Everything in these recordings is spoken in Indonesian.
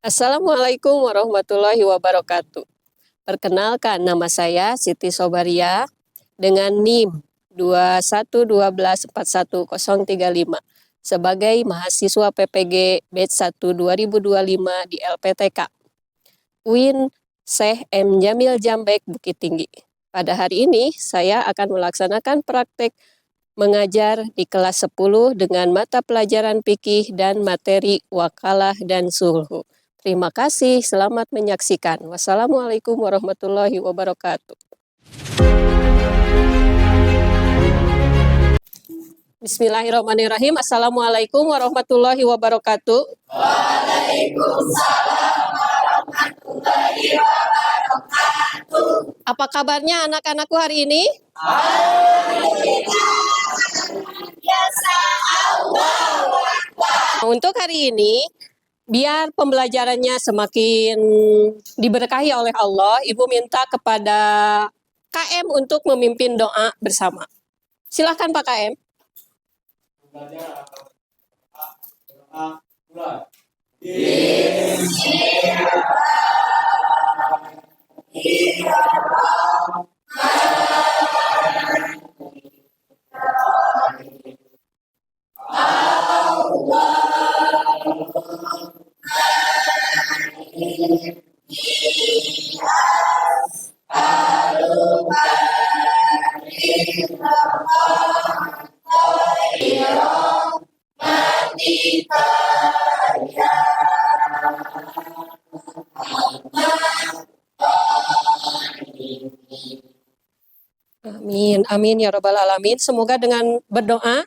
Assalamualaikum warahmatullahi wabarakatuh. Perkenalkan, nama saya Siti Sobaria dengan NIM 211141035 sebagai mahasiswa PPG Batch 1 2025 di LPTK UIN Syekh M. Jamil Jambek Bukit Tinggi. Pada hari ini saya akan melaksanakan praktek mengajar di kelas 10 dengan mata pelajaran fikih dan materi wakalah dan sulhu. Terima kasih, selamat menyaksikan. Wassalamualaikum warahmatullahi wabarakatuh. Bismillahirrahmanirrahim. Assalamualaikum warahmatullahi wabarakatuh. Waalaikumsalam warahmatullahi wabarakatuh. Apa kabarnya anak-anakku hari ini? Biasa Allahu Akbar. Untuk hari ini, biar pembelajarannya semakin diberkahi oleh Allah, Ibu minta kepada KM untuk memimpin doa bersama. Silahkan Pak KM. Amin, amin ya Rabbal Alamin. Semoga dengan berdoa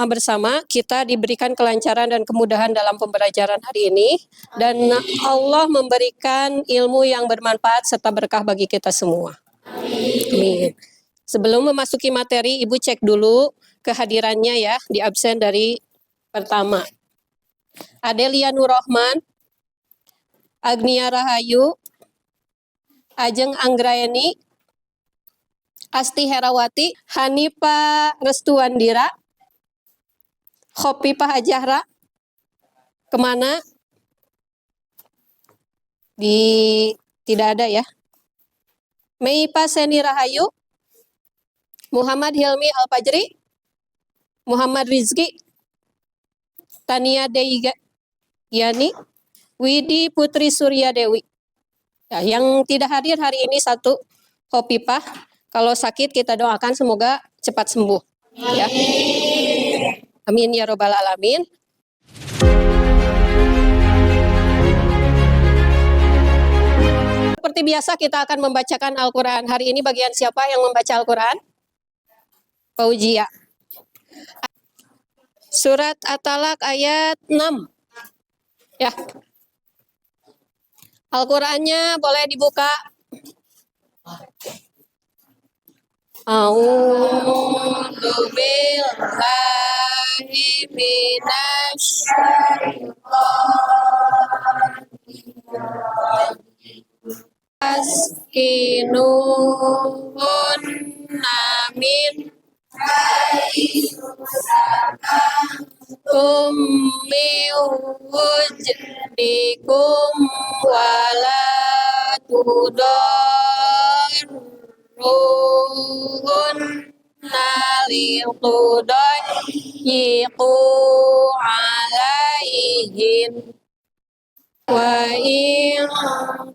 bersama kita diberikan kelancaran dan kemudahan dalam pembelajaran hari ini, dan Allah memberikan ilmu yang bermanfaat serta berkah bagi kita semua. Amin. Sebelum memasuki materi, Ibu cek dulu kehadirannya ya di absen dari pertama. Adelia Nurrohman, Agnia Rahayu, Ajeng Anggraeni, Asti Herawati, Hanipa Restuandira, Khopipah Ajahra, kemana? Tidak ada ya. Meipa Seni Rahayu, Muhammad Hilmi Alfajri, Muhammad Rizki, Tania Yani, Widi Putri Surya Dewi. Ya, yang tidak hadir hari ini satu, Khopipah. Kalau sakit kita doakan semoga cepat sembuh. Ya. Amin ya Rabbal Alamin. Seperti biasa kita akan membacakan Al-Quran. Hari ini bagian siapa yang membaca Al-Quran? Fauzia. Surat At-Talaq ayat 6. Ya. Al-Qurannya boleh dibuka. A'udzu billahi minasyaitonir min wujdikum wala tudarrun naliqudayyiqu alaihim wa in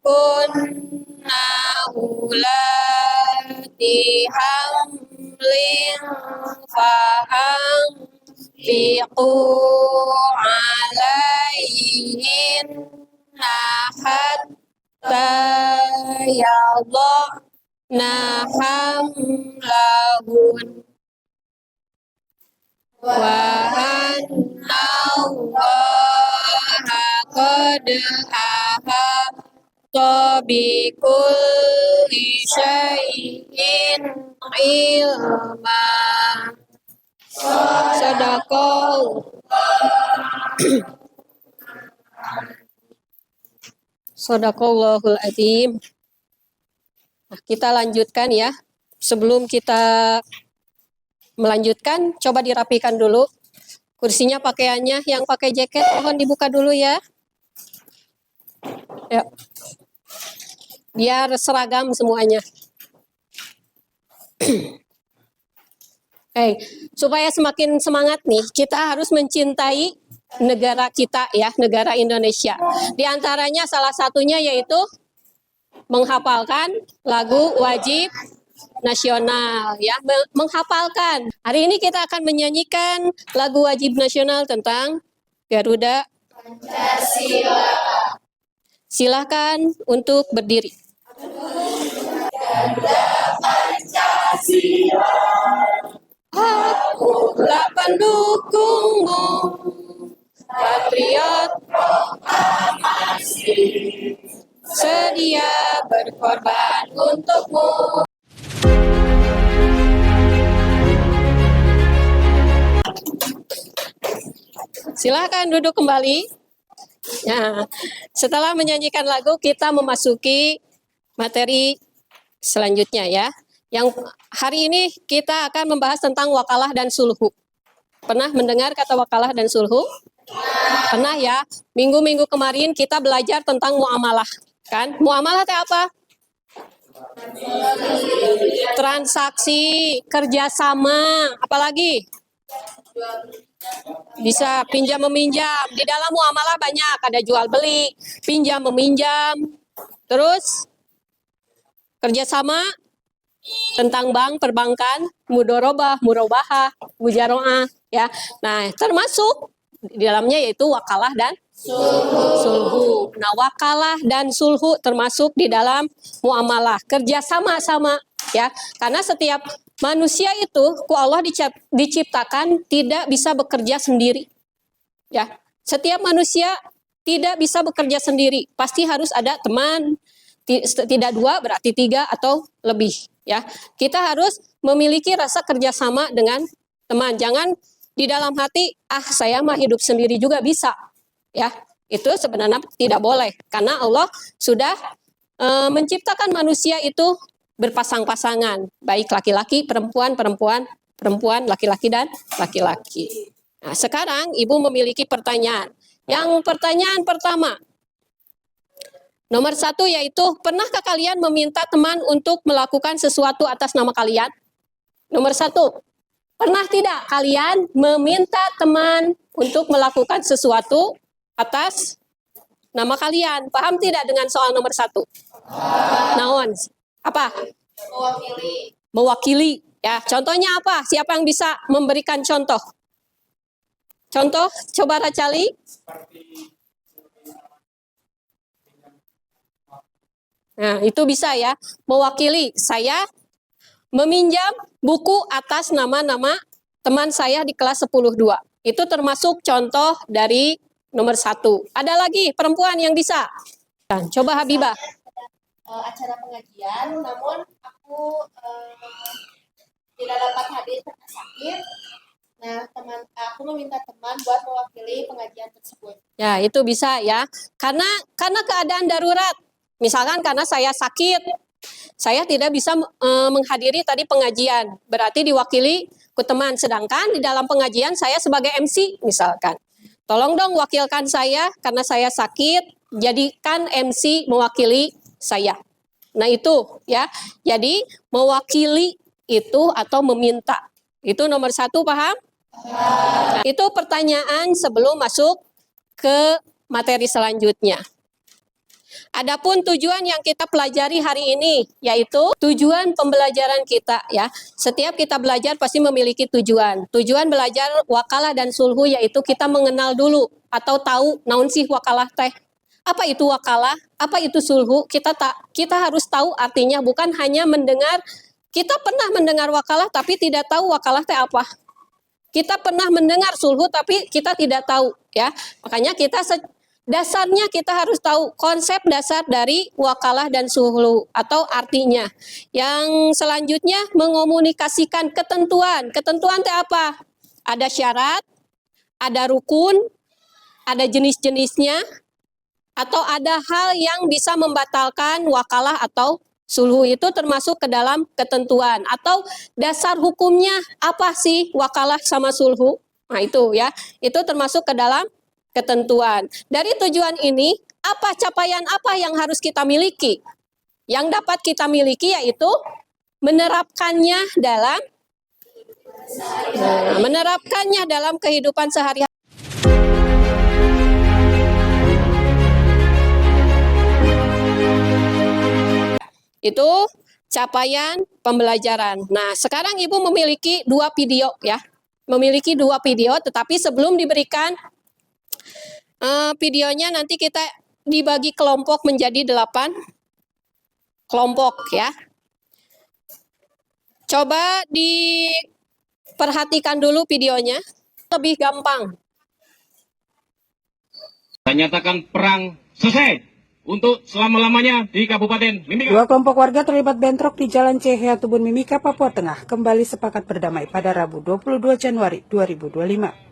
kunna ulati hamlin fa'anfiqu alaihim hatta yadhna hamlahun wa anna Allaha qad ahata bikulli syai'in ilma. Sadaqallahul Adzim. Nah, kita lanjutkan ya. Sebelum kita melanjutkan, coba dirapikan dulu. Kursinya, pakaiannya, yang pakai jaket mohon dibuka dulu ya. Ya, biar seragam semuanya. Supaya semakin semangat nih, kita harus mencintai negara kita ya, negara Indonesia. Di antaranya salah satunya yaitu menghafalkan lagu wajib nasional ya, menghafalkan. Hari ini kita akan menyanyikan lagu wajib nasional tentang Garuda Pancasila. Silakan untuk berdiri. Pancasila. Aku telah pendukungmu, patriot proklamasi, sedia berkorban untukmu. Silakan duduk kembali. Nah, setelah menyanyikan lagu, kita memasuki materi selanjutnya ya. Yang hari ini kita akan membahas tentang wakalah dan sulhu. Pernah mendengar kata wakalah dan sulhu? Pernah ya. Minggu-minggu kemarin kita belajar tentang muamalah. Kan? Muamalah itu apa? Transaksi, kerjasama, apalagi? Bisa pinjam meminjam. Di dalam muamalah banyak, ada jual beli, pinjam meminjam, terus kerjasama tentang bank, perbankan, mudorobah, murobahah, mujaroah, ya. Nah, termasuk di dalamnya yaitu wakalah dan sulhu. Nah, wakalah dan sulhu termasuk di dalam muamalah, kerjasama sama, ya. Karena setiap manusia itu, Allah diciptakan tidak bisa bekerja sendiri. Ya, setiap manusia tidak bisa bekerja sendiri. Pasti harus ada teman. Tidak dua berarti tiga atau lebih. Ya, kita harus memiliki rasa kerjasama dengan teman. Jangan di dalam hati, saya mah hidup sendiri juga bisa. Ya, itu sebenarnya tidak boleh. Karena Allah sudah menciptakan manusia itu berpasang-pasangan, baik laki-laki, perempuan, laki-laki dan laki-laki. Nah, sekarang Ibu memiliki pertanyaan. Yang pertanyaan pertama, nomor 1 yaitu, pernahkah kalian meminta teman untuk melakukan sesuatu atas nama kalian? Nomor 1, pernah tidak kalian meminta teman untuk melakukan sesuatu atas nama kalian? Paham tidak dengan soal nomor 1? Naon? Apa? Mewakili. Mewakili. Ya, contohnya apa? Siapa yang bisa memberikan contoh? Contoh, coba Racali. Nah, itu bisa ya. Mewakili. Saya meminjam buku atas nama-nama teman saya di kelas 10-2. Itu termasuk contoh dari nomor 1. Ada lagi perempuan yang bisa? Coba Habibah. Acara pengajian, namun aku tidak dapat hadir karena sakit. Nah, aku meminta teman buat mewakili pengajian tersebut. Ya, itu bisa ya. Karena keadaan darurat. Misalkan karena saya sakit, saya tidak bisa menghadiri tadi pengajian. Berarti diwakili ke teman. Sedangkan di dalam pengajian saya sebagai MC misalkan. Tolong dong wakilkan saya karena saya sakit, jadikan MC mewakili saya. Nah itu ya. Jadi mewakili itu atau meminta. Itu nomor 1, paham? Itu pertanyaan sebelum masuk ke materi selanjutnya. Adapun tujuan yang kita pelajari hari ini, yaitu tujuan pembelajaran kita ya. Setiap kita belajar pasti memiliki tujuan. Tujuan belajar wakalah dan sulhu yaitu kita mengenal dulu atau tahu naon sih wakalah teh. Apa itu wakalah? Apa itu sulhu? Kita harus tahu artinya, bukan hanya mendengar. Kita pernah mendengar wakalah tapi tidak tahu wakalah teh apa. Kita pernah mendengar sulhu tapi kita tidak tahu ya. Makanya dasarnya kita harus tahu konsep dasar dari wakalah dan sulhu atau artinya. Yang selanjutnya mengomunikasikan ketentuan. Ketentuan itu apa? Ada syarat, ada rukun, ada jenis-jenisnya, atau ada hal yang bisa membatalkan wakalah atau sulhu. Itu termasuk ke dalam ketentuan. Atau dasar hukumnya apa sih wakalah sama sulhu? Nah itu ya, itu termasuk ke dalam ketentuan. Dari tujuan ini, Apa capaian apa yang harus kita miliki? Yang dapat kita miliki yaitu menerapkannya dalam kehidupan sehari-hari. Itu capaian pembelajaran. Nah, sekarang Ibu memiliki 2 video ya. Memiliki 2 video, tetapi sebelum diberikan videonya nanti kita dibagi kelompok menjadi 8 kelompok ya. Coba diperhatikan dulu videonya, lebih gampang. Saya nyatakan perang selesai untuk selama-lamanya di Kabupaten Mimika. 2 kelompok warga terlibat bentrok di Jalan Cehya Tubun Mimika, Papua Tengah kembali sepakat berdamai pada Rabu 22 Januari 2025.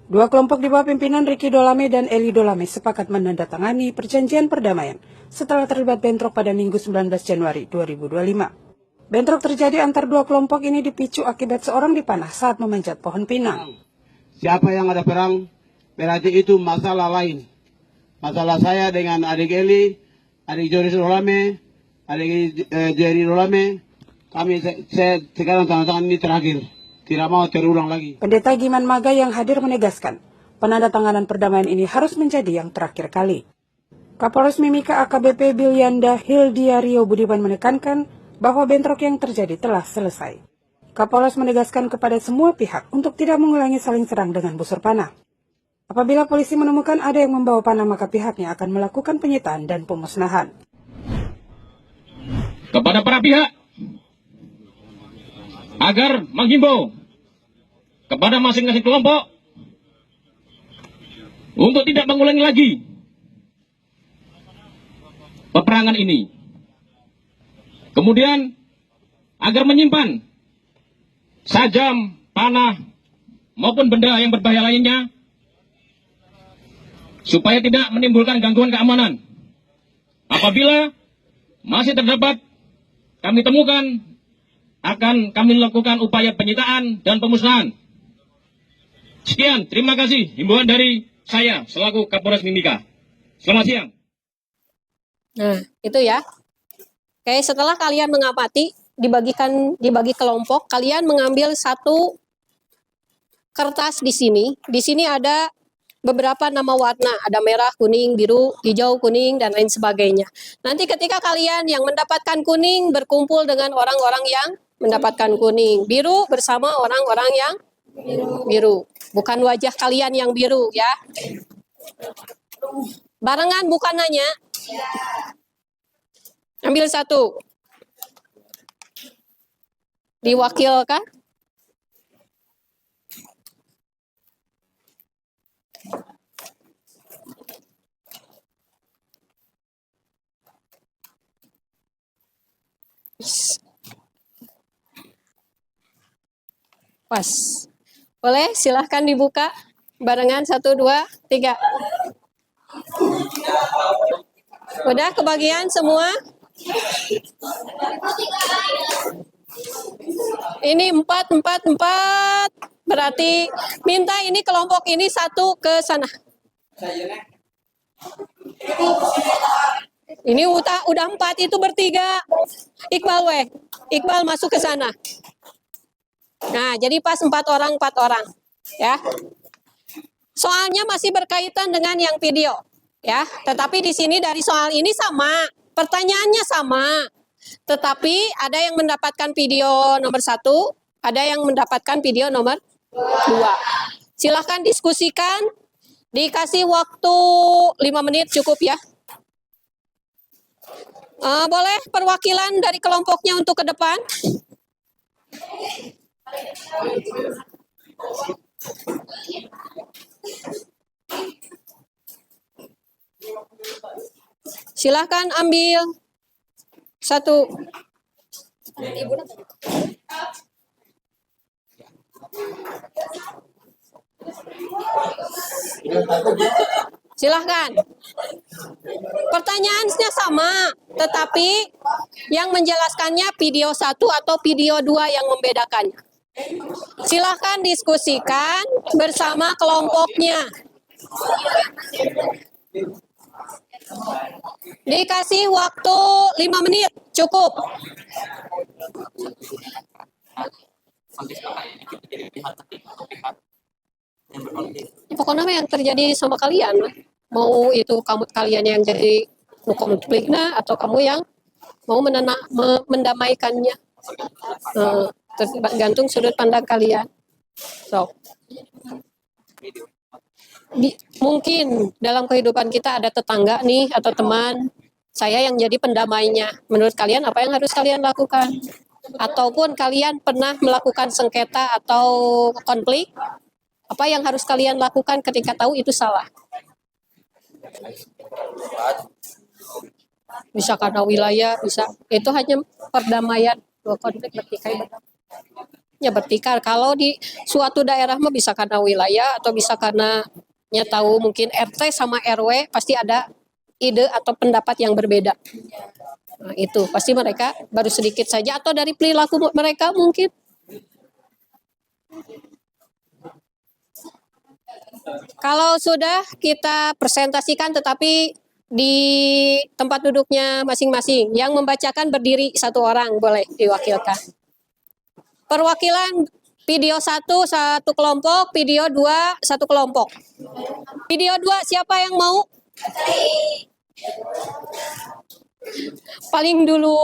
2 kelompok di bawah pimpinan Ricky Dolame dan Eli Dolame sepakat menandatangani perjanjian perdamaian setelah terlibat bentrok pada Minggu 19 Januari 2025. Bentrok terjadi antar 2 kelompok ini dipicu akibat seorang dipanah saat memanjat pohon pinang. Siapa yang ada perang, berarti itu masalah lain. Masalah saya dengan adik Eli, adik Joris Dolame, adik Jerry Dolame, saya sekarang tanda-tangan ini terakhir. Tidak mau terulang lagi. Pendeta Giman Maga yang hadir menegaskan, penandatanganan perdamaian ini harus menjadi yang terakhir kali. Kapolres Mimika AKBP Bilyanda Hildiario Budiman menekankan bahwa bentrok yang terjadi telah selesai. Kapolres menegaskan kepada semua pihak untuk tidak mengulangi saling serang dengan busur panah. Apabila polisi menemukan ada yang membawa panah, maka pihaknya akan melakukan penyitaan dan pemusnahan. Kepada para pihak agar menghimbau kepada masing-masing kelompok untuk tidak mengulangi lagi peperangan ini. Kemudian agar menyimpan sajam, panah, maupun benda yang berbahaya lainnya supaya tidak menimbulkan gangguan keamanan. Apabila masih terdapat kami temukan, akan kami lakukan upaya penyitaan dan pemusnahan. Sekian, terima kasih himbauan dari saya selaku Kapolres Mimika. Selamat siang. Nah, itu ya. Oke, setelah kalian mengamati, dibagi kelompok, kalian mengambil 1 kertas di sini. Di sini ada beberapa nama warna, ada merah, kuning, biru, hijau, kuning, dan lain sebagainya. Nanti ketika kalian yang mendapatkan kuning berkumpul dengan orang-orang yang mendapatkan kuning, biru bersama orang-orang yang biru. Bukan wajah kalian yang biru ya. Barengan bukan nanya. Ambil 1. Diwakilkan. Pas. Boleh, silahkan dibuka. Barengan 1, 2, 3. Udah kebagian semua? Ini 4. Berarti minta ini kelompok ini 1 ke sana. Ini udah 4, itu bertiga. Iqbal masuk ke sana. Nah, jadi pas 4 orang ya. Soalnya masih berkaitan dengan yang video ya. Tetapi di sini dari soal ini sama, pertanyaannya sama. Tetapi ada yang mendapatkan video nomor 1, ada yang mendapatkan video nomor 2. Silahkan diskusikan. Dikasih waktu 5 menit cukup ya. Boleh perwakilan dari kelompoknya untuk ke depan. Silahkan ambil 1. Silahkan. Pertanyaannya sama, tetapi yang menjelaskannya video 1 atau video 2 yang membedakannya. Silahkan diskusikan bersama kelompoknya. Dikasih waktu 5 menit, cukup. Pokoknya apa yang terjadi sama kalian, mau itu kalian yang jadi konfliknya atau kamu yang mau mendamaikannya. Tergantung sudut pandang kalian. So, mungkin dalam kehidupan kita ada tetangga nih atau teman, saya yang jadi pendamainya. Menurut kalian apa yang harus kalian lakukan? Ataupun kalian pernah melakukan sengketa atau konflik, apa yang harus kalian lakukan ketika tahu itu salah? Bisa karena wilayah, bisa. Itu hanya perdamaian. Konflik bertikai. Ya bertikai. Kalau di suatu daerah mah bisa karena wilayah atau bisa karena tahu mungkin RT sama RW pasti ada ide atau pendapat yang berbeda. Nah, itu pasti mereka baru sedikit saja atau dari perilaku mereka mungkin. Kalau sudah kita presentasikan tetapi di tempat duduknya masing-masing, yang membacakan berdiri satu orang boleh diwakilkan. Perwakilan video 1 satu kelompok, video 2 satu kelompok. Video 2 siapa yang mau? Paling dulu.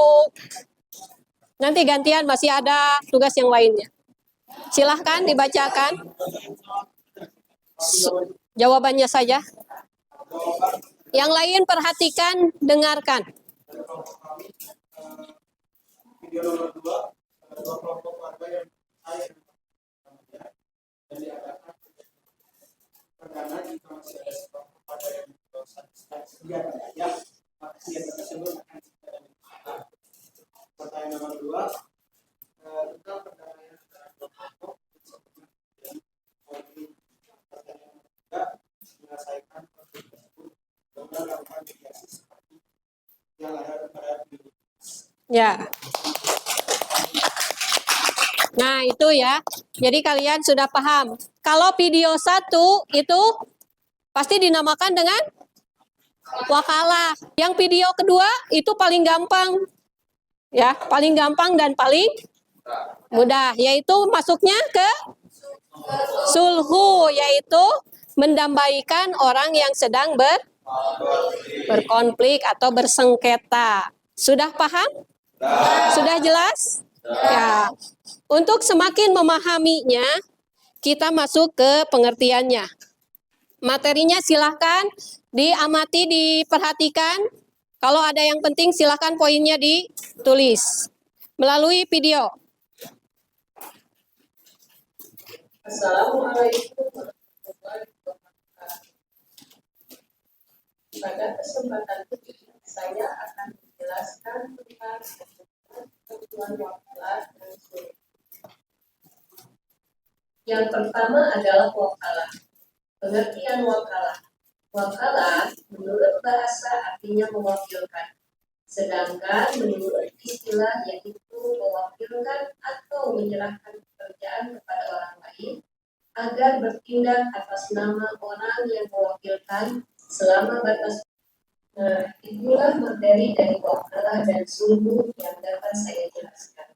Nanti gantian masih ada tugas yang lainnya. Silahkan dibacakan. Jawabannya saja. Yang lain perhatikan, dengarkan. Video nomor 2, dua kelompok warga yang saya dan diadakan perdana jika masih ada sekelompok warga yang sedia ya maka senjata tersebut akan segera dimusnahkan. Pertanyaan nomor 2 tentang perdamaian antara kelompok dan pertanyaan nomor 3 menyelesaikan konflik tersebut dengan melakukan mediasi seperti yang ada pada video. Ya. Nah, itu ya. Jadi kalian sudah paham. Kalau video 1 itu pasti dinamakan dengan wakalah. Yang video kedua itu paling gampang. Ya, paling gampang dan paling mudah, yaitu masuknya ke sulhu, yaitu mendamaikan orang yang sedang berkonflik atau bersengketa. Sudah paham? Sudah jelas? Ya. Untuk semakin memahaminya, kita masuk ke pengertiannya. Materinya silahkan diamati, diperhatikan. Kalau ada yang penting silahkan poinnya ditulis melalui video. Assalamualaikum warahmatullahi wabarakatuh. Pada kesempatan ini saya akan menjelaskan tentang ketentuan wakalah dan sulh. Yang pertama adalah wakalah. Pengertian wakalah. Wakalah menurut bahasa artinya mewakilkan. Sedangkan menurut istilah yaitu mewakilkan atau menyerahkan pekerjaan kepada orang lain agar bertindak atas nama orang yang mewakilkan selama batas. Nah, itulah materi dari wakalah dan sulh yang dapat saya jelaskan.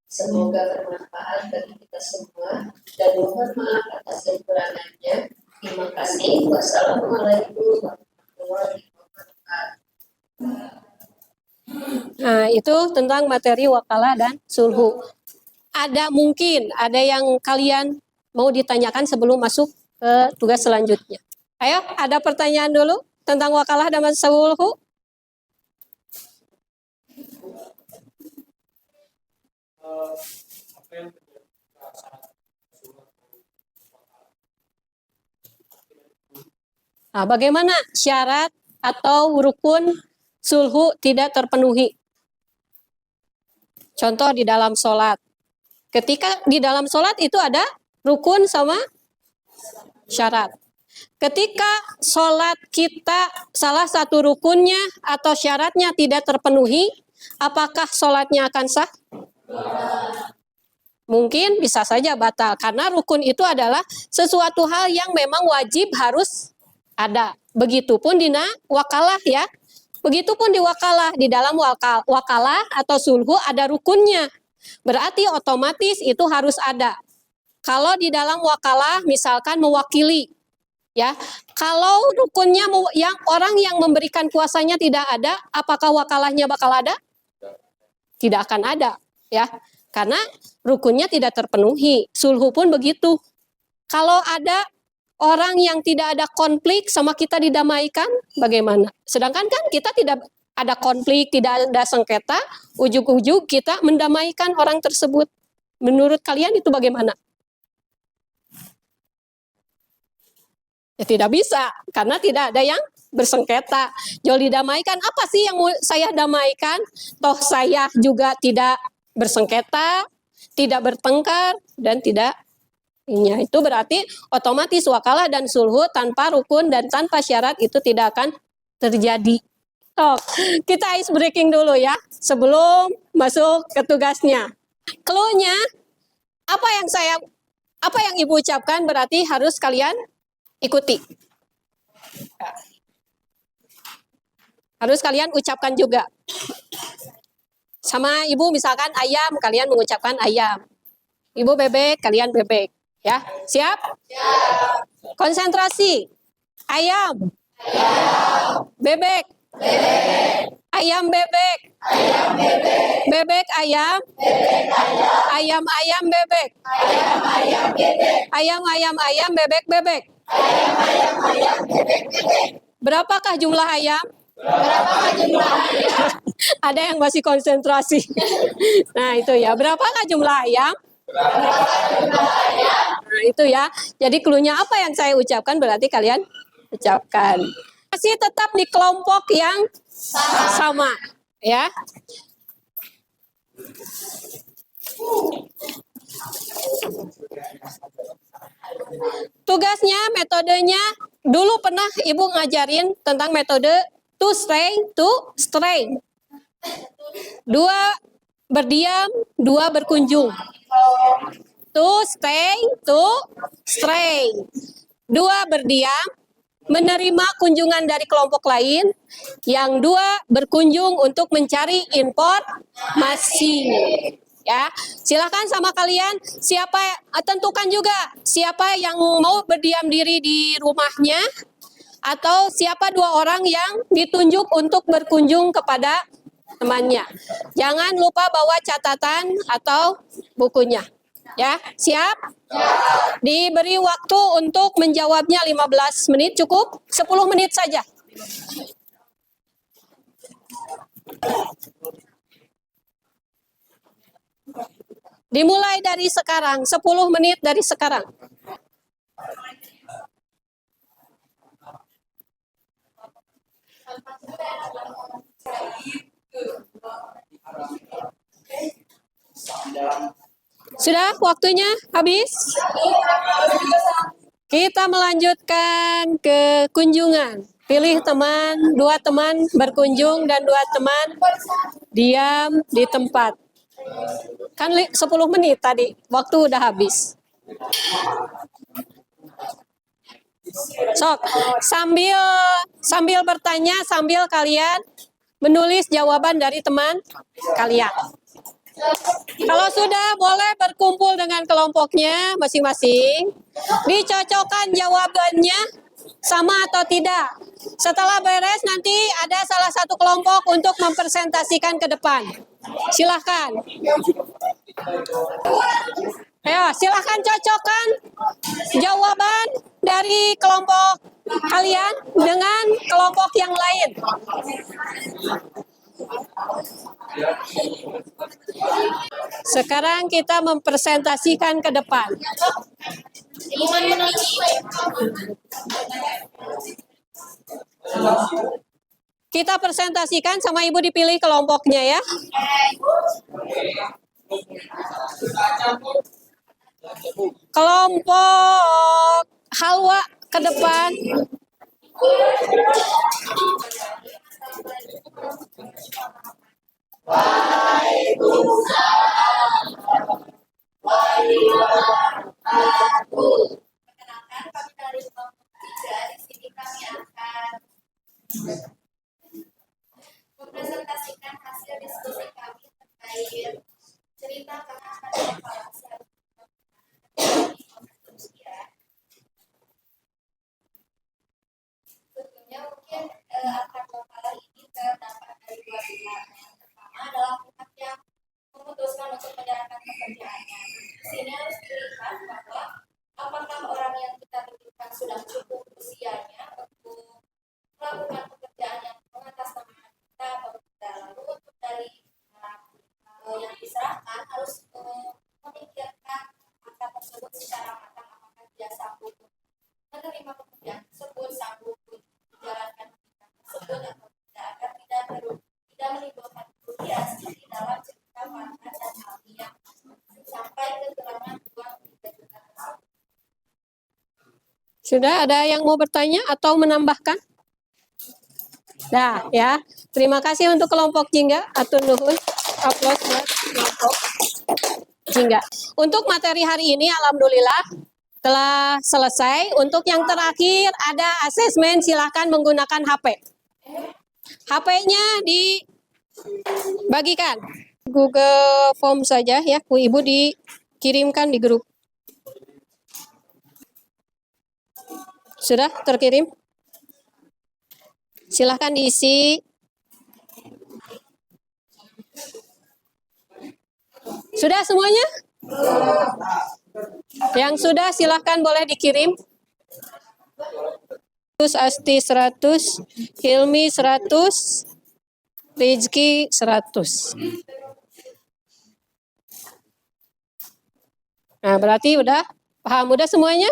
Semoga bermanfaat bagi kita semua dan mohon maaf atas kekurangannya. Terima kasih. Wassalamualaikum warahmatullahi wabarakatuh. Nah, itu tentang materi wakalah dan sulhu. Mungkin ada yang kalian mau ditanyakan sebelum masuk ke tugas selanjutnya. Ayo, ada pertanyaan dulu tentang wakalah dan sulhu? Nah, bagaimana syarat atau rukun sulhu tidak terpenuhi? Contoh di dalam sholat. Ketika di dalam sholat itu ada rukun sama syarat. Ketika sholat kita salah satu rukunnya atau syaratnya tidak terpenuhi, apakah sholatnya akan sah? Mungkin bisa saja batal. Karena rukun itu adalah sesuatu hal yang memang wajib harus ada. Begitupun di wakalah ya. Begitupun di wakalah, di dalam wakalah atau sulhu ada rukunnya. Berarti otomatis itu harus ada. Kalau di dalam wakalah misalkan mewakili, ya. Kalau rukunnya yang orang yang memberikan kuasanya tidak ada, apakah wakalahnya bakal ada? Tidak akan ada, ya. Karena rukunnya tidak terpenuhi. Sulhu pun begitu. Kalau ada orang yang tidak ada konflik sama kita didamaikan, bagaimana? Sedangkan kan kita tidak ada konflik, tidak ada sengketa, ujug-ujug kita mendamaikan orang tersebut. Menurut kalian itu bagaimana? Ya tidak bisa, karena tidak ada yang bersengketa. Jual didamaikan, apa sih yang mau saya damaikan? Toh saya juga tidak bersengketa, tidak bertengkar, dan tidak. Itu berarti otomatis wakalah dan sulhu tanpa rukun dan tanpa syarat itu tidak akan terjadi. Kita ice breaking dulu ya, sebelum masuk ke tugasnya. Clue-nya, apa yang Ibu ucapkan berarti harus kalian ikuti. Harus kalian ucapkan juga. Sama Ibu misalkan ayam, kalian mengucapkan ayam. Ibu bebek, kalian bebek. Ya, siap? Siap. Konsentrasi. Ayam. Ayam. Bebek. Bebek. Ayam bebek. Ayam bebek. Bebek ayam. Bebek ayam. Ayam ayam bebek. Ayam ayam bebek. Ayam ayam ayam bebek bebek. Ayam ayam ayam bebek bebek. Berapakah jumlah ayam? Berapakah jumlah ayam? Ada yang masih konsentrasi. Nah, itu ya. Berapakah jumlah ayam? Nah, itu ya. Jadi clue-nya apa yang saya ucapkan berarti kalian ucapkan. Masih tetap di kelompok yang sama, ya. Tugasnya, metodenya, dulu pernah Ibu ngajarin tentang metode to stay, to stray. 2 berdiam, 2 berkunjung. To stay, to stray. 2 berdiam, menerima kunjungan dari kelompok lain. Yang 2 berkunjung untuk mencari informasi. Ya, silakan sama kalian siapa tentukan juga siapa yang mau berdiam diri di rumahnya atau siapa 2 orang yang ditunjuk untuk berkunjung kepada temannya. Jangan lupa bawa catatan atau bukunya. Ya, siap? Diberi waktu untuk menjawabnya 15 menit cukup? 10 menit saja. Dimulai dari sekarang, 10 menit dari sekarang. Sudah waktunya habis? Kita melanjutkan ke kunjungan. Pilih teman, 2 teman berkunjung dan 2 teman diam di tempat. Kan 10 menit tadi, waktu udah habis. Sok, sambil bertanya, sambil kalian menulis jawaban dari teman kalian. Kalau sudah, boleh berkumpul dengan kelompoknya masing-masing. Dicocokkan jawabannya sama atau tidak. Setelah beres, nanti ada salah satu kelompok untuk mempresentasikan ke depan. Silahkan. Ayo, silahkan cocokkan jawaban dari kelompok kalian dengan kelompok yang lain. Sekarang kita mempresentasikan ke depan. Kita presentasikan sama Ibu dipilih kelompoknya ya. Kelompok Halwa ke depan. Perkenalkan, kami dari kelompok 3. Di sini kami akan menerima pekerjaan tersebut sanggup menjalankan pendidikan tersebut atau tidak agar tidak menimbulkan kerugian seperti dalam cerita Farhan dan Aldi yang sampai ke gerangan 2-3 juta tersebut. Sudah ada yang mau bertanya atau menambahkan? Dah ya. Terima kasih untuk kelompok Jingga. Atur nuhun. Aplaus buat kelompok Jingga. Untuk materi hari ini alhamdulillah telah selesai. Untuk yang terakhir ada asesmen, silahkan menggunakan HP. HP-nya dibagikan. Google Form saja ya, Bu Ibu dikirimkan di grup. Sudah terkirim? Silahkan diisi. Sudah semuanya? Yang sudah silahkan boleh dikirim. Asti 100, Hilmi 100, Rizky 100. Nah, berarti udah paham udah semuanya?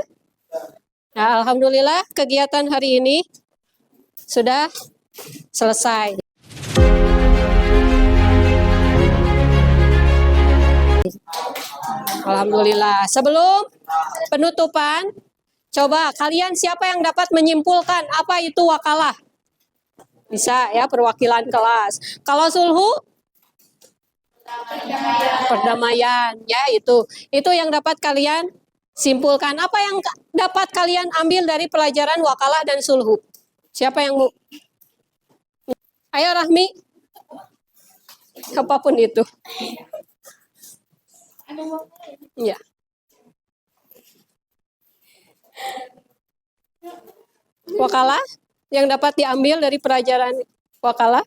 Nah, alhamdulillah kegiatan hari ini sudah selesai. Alhamdulillah. Sebelum penutupan, coba kalian siapa yang dapat menyimpulkan apa itu wakalah? Bisa ya, perwakilan kelas. Kalau sulhu? Perdamaian, ya itu. Itu yang dapat kalian simpulkan. Apa yang dapat kalian ambil dari pelajaran wakalah dan sulhu? Siapa yang mau? Ayo Rahmi. Apapun itu. Ya. Wakalah yang dapat diambil dari pelajaran wakalah?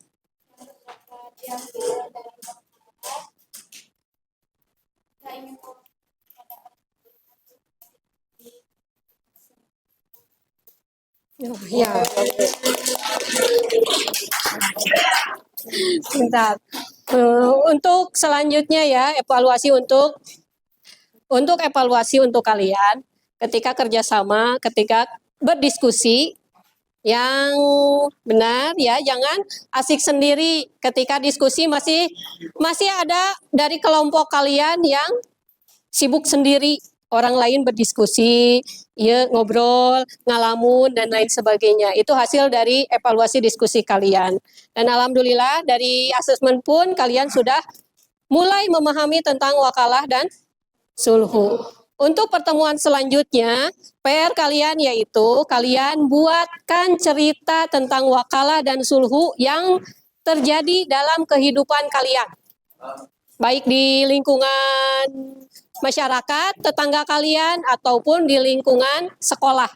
Oh, ya. Bentar. Untuk selanjutnya ya, evaluasi untuk evaluasi untuk kalian ketika kerjasama, ketika berdiskusi yang benar ya, jangan asik sendiri ketika diskusi. Masih ada dari kelompok kalian yang sibuk sendiri, orang lain berdiskusi, ya ngobrol, ngalamun dan lain sebagainya. Itu hasil dari evaluasi diskusi kalian. Dan alhamdulillah dari asesmen pun kalian sudah mulai memahami tentang wakalah dan sulhu. Untuk pertemuan selanjutnya, PR kalian yaitu kalian buatkan cerita tentang wakalah dan sulhu yang terjadi dalam kehidupan kalian. Baik di lingkungan masyarakat, tetangga kalian, ataupun di lingkungan sekolah.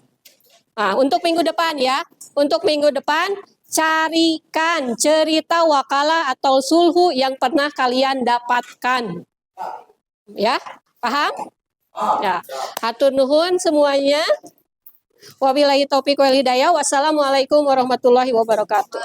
Nah, untuk minggu depan ya, untuk minggu depan carikan cerita wakalah atau sulhu yang pernah kalian dapatkan. Ya, paham? Ya, hatur nuhun semuanya. Wabillahi taufiq wal hidayah. Wassalamualaikum warahmatullahi wabarakatuh.